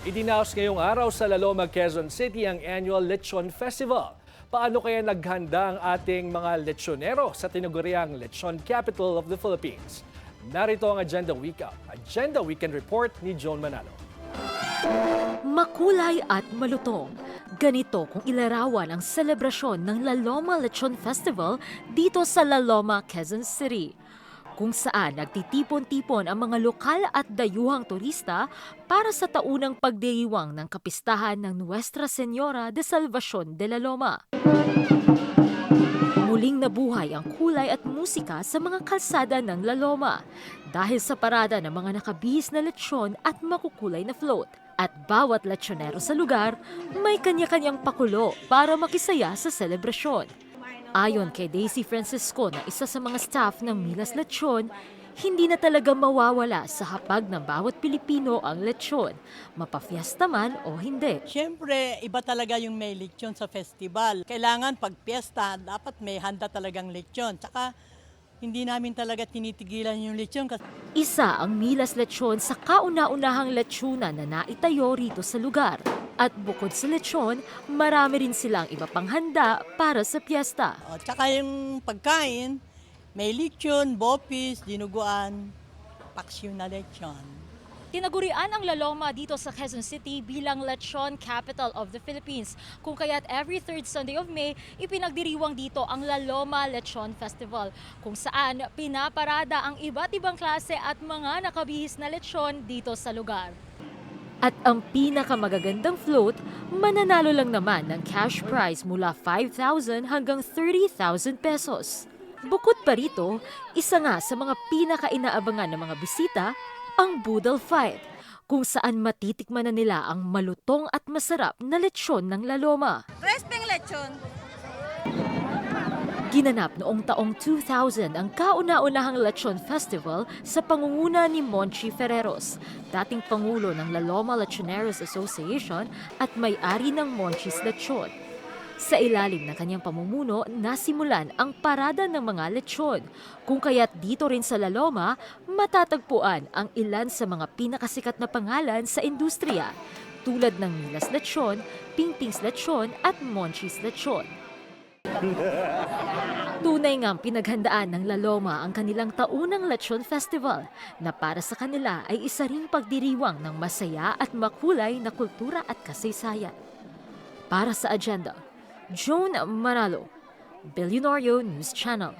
Idinaos ngayong araw sa Laloma, Quezon City ang annual Lechon Festival. Paano kaya naghanda ang ating mga lechonero sa tinaguriang Lechon Capital of the Philippines? Narito ang Agenda Weekend Report ni Joan Manalo. Makulay at malutong. Ganito kung ilarawan ang selebrasyon ng Laloma Lechon Festival dito sa Laloma, Quezon City, kung saan nagtitipon-tipon ang mga lokal at dayuhang turista para sa taunang pagdiriwang ng kapistahan ng Nuestra Señora de Salvacion de la Loma. Muling nabuhay ang kulay at musika sa mga kalsada ng La Loma dahil sa parada ng mga nakabihis na lechon at makukulay na float. At bawat lechonero sa lugar may kanya-kanyang pakulo para makisaya sa selebrasyon. Ayon kay Daisy Francisco na isa sa mga staff ng Milas Lechon, hindi na talaga mawawala sa hapag ng bawat Pilipino ang lechon, mapafiesta man o hindi. Siyempre, iba talaga yung may lechon sa festival. Kailangan pag piyesta, dapat may handa talagang lechon. Tsaka hindi namin talaga tinitigilan yung lechon. Isa ang Milas Lechon sa kauna-unahang lechonan na naitayo rito sa lugar. At bukod sa lechon, marami rin silang iba pang handa para sa piyesta. Tsaka yung pagkain, may lechon, bopis, dinuguan, paksiw na lechon. Tinagurian ang La Loma dito sa Quezon City bilang Lechon Capital of the Philippines, kung kaya't every third Sunday of May, ipinagdiriwang dito ang La Loma Lechon Festival, kung saan pinaparada ang iba't ibang klase at mga nakabihis na lechon dito sa lugar. At ang pinakamagagandang float, mananalo lang naman ng cash prize mula 5,000 hanggang 30,000 pesos. Bukod pa rito, isa nga sa mga pinaka-inaabangan ng mga bisita, ang Boodle Fight, kung saan matitikman na nila ang malutong at masarap na lechon ng La Loma. Crisping lechon. Ginanap noong taong 2000 ang kauna-unahang Lechon Festival sa pangunguna ni Monchi Ferreros, dating pangulo ng La Loma Lechoneros Association at may-ari ng Monchi's Lechon. Sa ilalim ng kanyang pamumuno, nasimulan ang parada ng mga lechon, kung kaya't dito rin sa La Loma, matatagpuan ang ilan sa mga pinakasikat na pangalan sa industriya, tulad ng Milas Lechon, Pingping's Lechon at Monchi's Lechon. Tunay ngang pinaghandaan ng La Loma ang kanilang taunang Lechon Festival na para sa kanila ay isa ring pagdiriwang ng masaya at makulay na kultura at kasaysayan. Para sa Agenda, Joan Manalo, Billionario News Channel.